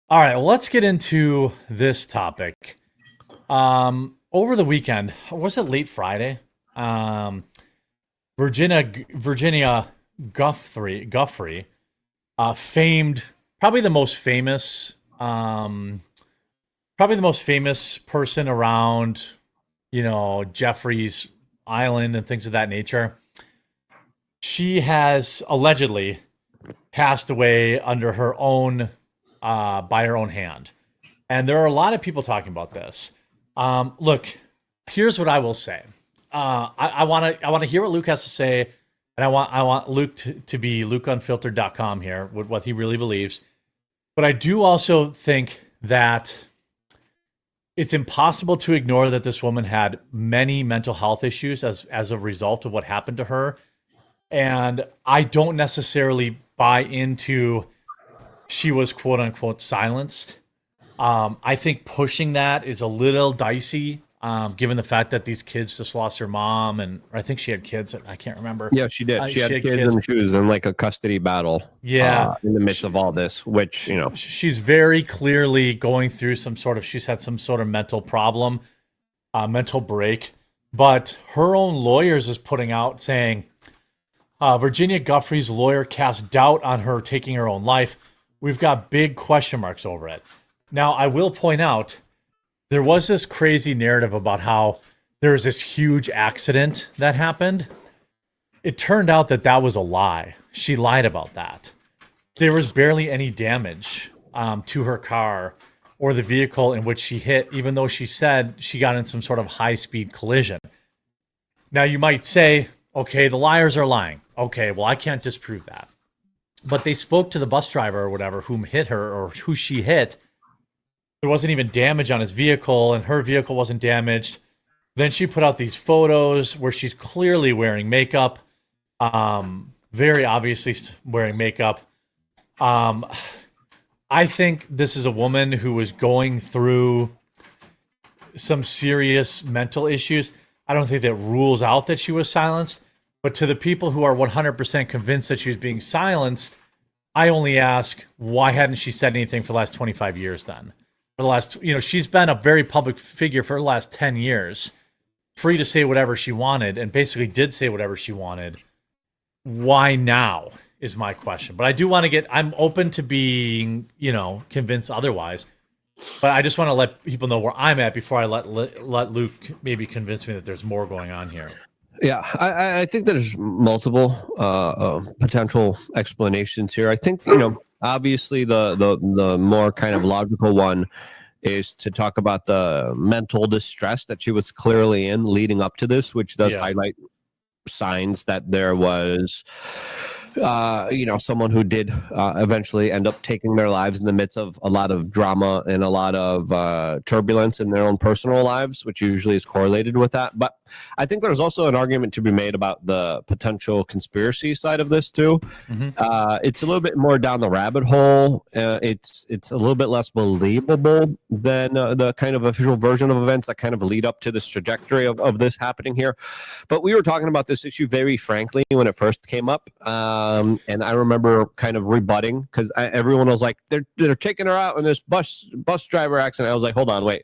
All right, well, let's get into this topic. Over the weekend, was it late Friday? Um, Virginia Guffrey, famed, probably the most famous, probably the most famous person around, Jeffrey's Island and things of that nature. She has allegedly passed away under her own, by her own hand. And there are a lot of people talking about this. Look, here's what I will say. I want to hear what Luke has to say, and I want Luke to be lukeunfiltered.com here with what he really believes. But I do also think that it's impossible to ignore that this woman had many mental health issues as a result of what happened to her. And I don't necessarily buy into she was quote unquote silenced. I think pushing that is a little dicey, given the fact that these kids just lost their mom, and I think she had kids. I can't remember. Yeah, she did. She had kids, and she was in like a custody battle. Yeah, in the midst of all this, which she's very clearly going through she's had some sort of mental problem, mental break. But her own lawyers is putting out saying Virginia Guffrey's lawyer cast doubt on her taking her own life. We've got big question marks over it. Now, I will point out, there was this crazy narrative about how there was this huge accident that happened. It turned out that that was a lie. She lied about that. There was barely any damage to her car or the vehicle in which she hit, even though she said she got in some sort of high-speed collision. Now, you might say, okay, the liars are lying. Okay, well, I can't disprove that. But they spoke to the bus driver or whatever, whom hit her or who she hit. There wasn't even damage on his vehicle, and her vehicle wasn't damaged. Then she put out these photos where she's clearly wearing makeup, very obviously wearing makeup. I think this is a woman who was going through some serious mental issues. I don't think that rules out that she was silenced. But to the people who are 100% convinced that she was being silenced, I only ask, why hadn't she said anything for the last 25 years then? For the last, she's been a very public figure for the last 10 years, free to say whatever she wanted, and basically did say whatever she wanted. Why now is my question. But I do want to I'm open to being, convinced otherwise. But I just want to let people know where I'm at before I let Luke maybe convince me that there's more going on here. Yeah, I think there's multiple potential explanations here. I think, obviously the more kind of logical one is to talk about the mental distress that she was clearly in leading up to this, which does highlight signs that there was someone who did eventually end up taking their lives in the midst of a lot of drama and a lot of turbulence in their own personal lives, which usually is correlated with that. But I think there's also an argument to be made about the potential conspiracy side of this too. Mm-hmm. It's a little bit more down the rabbit hole. It's a little bit less believable than the kind of official version of events that kind of lead up to this trajectory of this happening here. But we were talking about this issue very frankly when it first came up. And I remember kind of rebutting because everyone was like, they're taking her out in this bus driver accident. I was like, hold on, wait.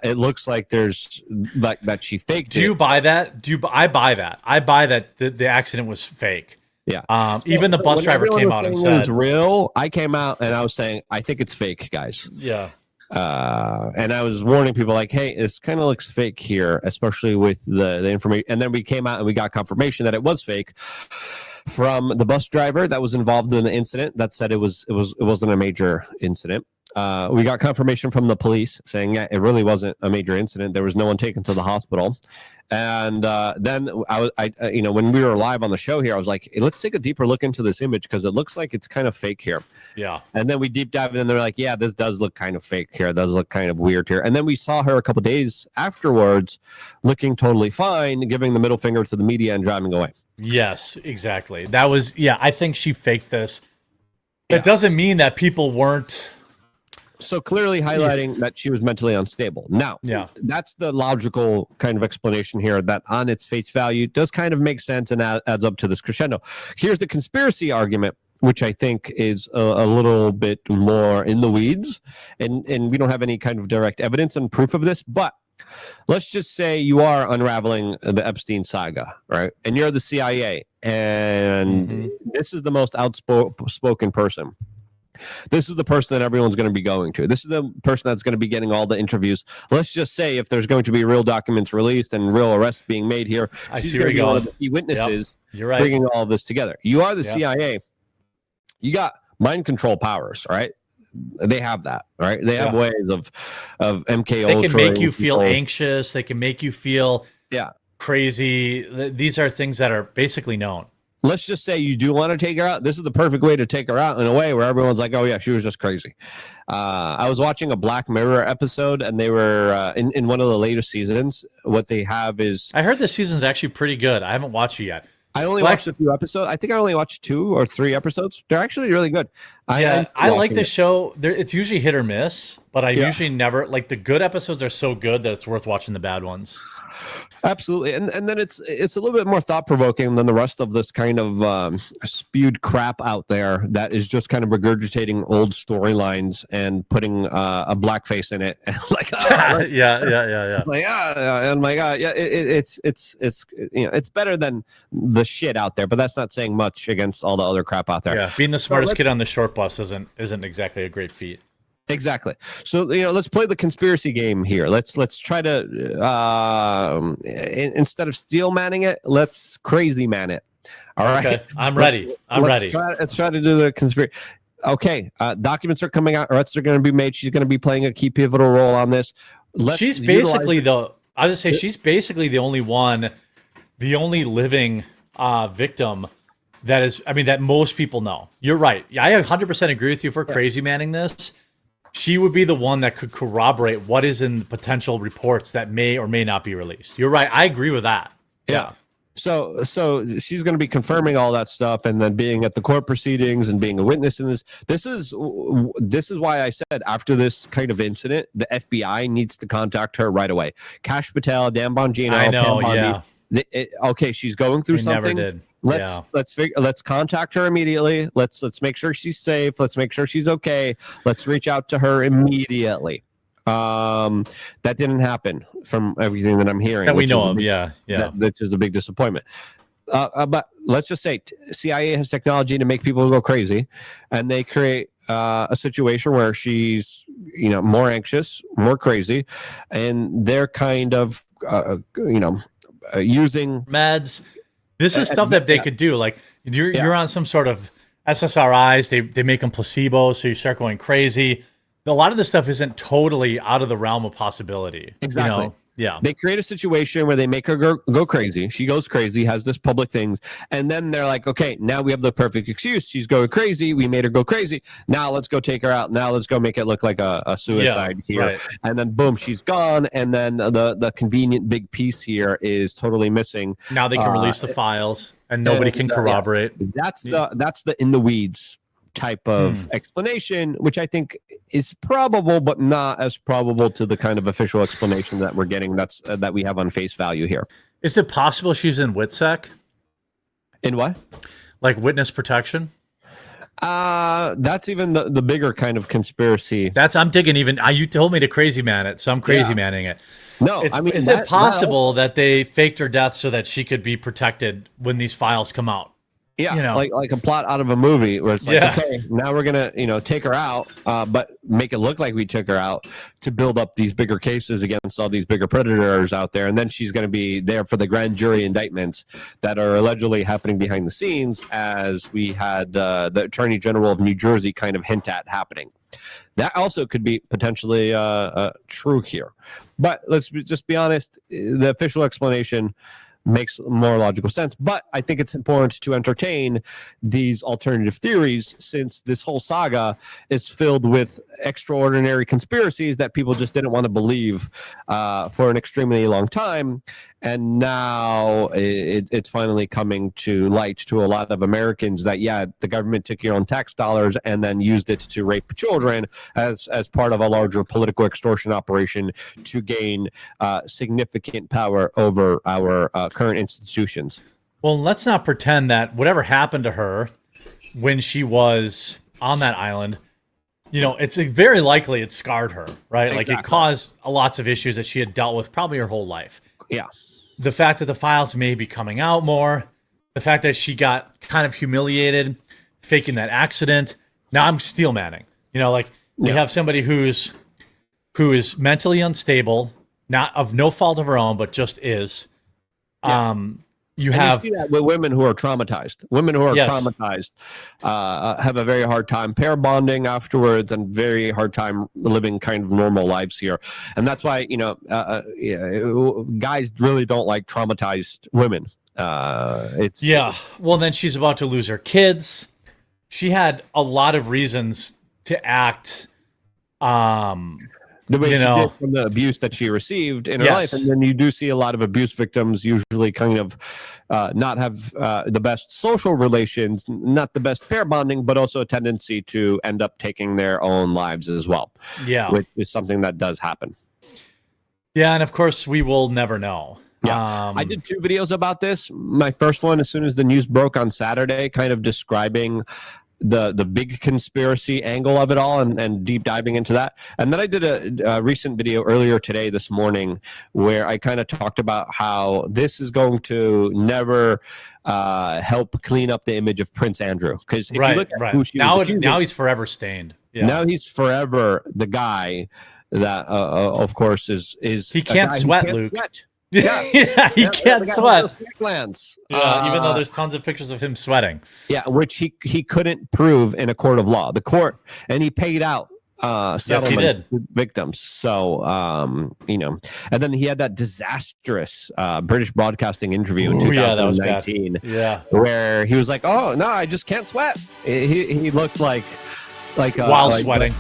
It looks like there's like that she faked it. Do you buy that? I buy that. I buy that the accident was fake. Yeah. Even the bus driver came out and said it was real. I came out and I was saying, I think it's fake, guys. Yeah. And I was warning people like, hey, it kind of looks fake here, especially with the information. And then we came out and we got confirmation that it was fake from the bus driver that was involved in the incident that said it wasn't a major incident. We got confirmation from the police saying, yeah, it really wasn't a major incident. There was no one taken to the hospital. And then when we were live on the show here, I was like, hey, let's take a deeper look into this image because it looks like it's kind of fake here. Yeah. And then we deep dived in and they're like, yeah, this does look kind of fake here. It does look kind of weird here. And then we saw her a couple days afterwards looking totally fine, giving the middle finger to the media and driving away. Yes, exactly. That was, I think she faked this. That doesn't mean that people weren't. So clearly highlighting that she was mentally unstable. Now, that's the logical kind of explanation here that on its face value does kind of make sense and adds up to this crescendo. Here's the conspiracy argument, which I think is a little bit more in the weeds, and we don't have any kind of direct evidence and proof of this, but let's just say you are unraveling the Epstein saga, right? And you're the CIA, and this is the most outspoken person. This is the person that everyone's going to be going to. This is the person that's going to be getting all the interviews. Let's just say if there's going to be real documents released and real arrests being made here, she's going to be one of the key witnesses. Yep. You're right. Bringing all of this together. You are the CIA. You got mind control powers, right? They have that, right? They have ways of MK Ultra. They can make you feel anxious. They can make you feel crazy. These are things that are basically known. Let's just say you do want to take her out. This is the perfect way to take her out in a way where everyone's like, oh, yeah, she was just crazy. I was watching a Black Mirror episode, and they were in one of the later seasons. What they have is... I heard this season's actually pretty good. I haven't watched it yet. I only watched a few episodes. I think I only watched 2 or 3 episodes. They're actually really good. I like the show. It's usually hit or miss, but I usually never... Like, the good episodes are so good that it's worth watching the bad ones. Absolutely, and then it's a little bit more thought provoking than the rest of this kind of spewed crap out there that is just kind of regurgitating old storylines and putting a blackface in it. Like yeah. Like and my God, it's it's better than the shit out there, but that's not saying much against all the other crap out there. Yeah, being the smartest kid on the short bus isn't exactly a great feat. Exactly. So let's play the conspiracy game here. Let's try to instead of steel manning it, let's crazy man it. All right. Okay. I'm ready. Let's try to do the conspiracy. Okay. Documents are coming out. Arrests are going to be made. She's going to be playing a key pivotal role on this. She's basically she's basically the only living victim that most people know. You're right. I 100% agree with you for crazy manning this. She would be the one that could corroborate what is in the potential reports that may or may not be released. You're right. I agree with that. Yeah. So she's going to be confirming all that stuff, and then being at the court proceedings and being a witness in this. This is why I said after this kind of incident, the FBI needs to contact her right away. Kash Patel, Dan Bongino. I know. Okay, she's going through something. Never did. Let's contact her immediately. Let's make sure she's safe. Let's make sure she's okay. Let's reach out to her immediately. That didn't happen from everything that I'm hearing. That we know of. That is a big disappointment. But let's just say CIA has technology to make people go crazy, and they create a situation where she's more anxious, more crazy, and they're kind of using meds. This is stuff that they could do. Like you're on some sort of SSRIs. They make them placebo, so you start going crazy. A lot of this stuff isn't totally out of the realm of possibility. Exactly. Yeah. They create a situation where they make her go crazy. She goes crazy, has this public thing, and then they're like, okay, now we have the perfect excuse. She's going crazy. We made her go crazy. Now let's go take her out. Now let's go make it look like a suicide here. Right. And then boom, she's gone. And then the convenient big piece here is totally missing. Now they can release the files, and nobody can corroborate. That's the in the weeds type of explanation, which I think is probable, but not as probable to the kind of official explanation that we're getting. That we have on face value here. Is it possible she's in WITSEC? In what? Like witness protection? That's even the bigger kind of conspiracy. I'm digging even. You told me to crazy man it, so I'm crazy manning it. No, is it possible that they faked her death so that she could be protected when these files come out? Yeah, like a plot out of a movie where it's like, okay, now we're gonna take her out, but make it look like we took her out to build up these bigger cases against all these bigger predators out there, and then she's gonna be there for the grand jury indictments that are allegedly happening behind the scenes, as we had the Attorney General of New Jersey kind of hint at happening. That also could be potentially true here, but let's just be honest. The official explanation makes more logical sense, but I think it's important to entertain these alternative theories, since this whole saga is filled with extraordinary conspiracies that people just didn't want to believe for an extremely long time, and now it's finally coming to light to a lot of Americans that the government took your own tax dollars and then used it to rape children as part of a larger political extortion operation to gain significant power over our current institutions. Well, let's not pretend that whatever happened to her when she was on that island, it's very likely it scarred her, right? Like it caused lots of issues that she had dealt with probably her whole life. Yeah. The fact that the files may be coming out more, the fact that she got kind of humiliated, faking that accident. Now I'm steel manning. We have somebody who is mentally unstable, not of no fault of her own, but just is. Yeah. You see that with women who are traumatized. Women who are traumatized have a very hard time pair bonding afterwards, and very hard time living kind of normal lives here. And that's why guys really don't like traumatized women. Well, then she's about to lose her kids. She had a lot of reasons to act. The way she did from the abuse that she received in her life. And then you do see a lot of abuse victims usually kind of not have the best social relations, not the best pair bonding, but also a tendency to end up taking their own lives as well. Yeah. Which is something that does happen. Yeah, and of course, we will never know. Yeah. I did 2 videos about this. My first one, as soon as the news broke on Saturday, kind of describing the big conspiracy angle of it all and deep diving into that. And then I did a recent video earlier today, this morning, where I kind of talked about how this is going to never help clean up the image of Prince Andrew. Because if you look at who she was accusing, now he's forever stained. Yeah. Now he's forever the guy that, of course, is he can't sweat, Luke. Sweat. Yeah, he can't sweat. Glands. Even though there's tons of pictures of him sweating. Yeah, which he couldn't prove in a court of law. The court, and he paid out settlement to victims. So, and then he had that disastrous British Broadcasting interview in 2019, where he was like, "Oh no, I just can't sweat." He looked like while sweating.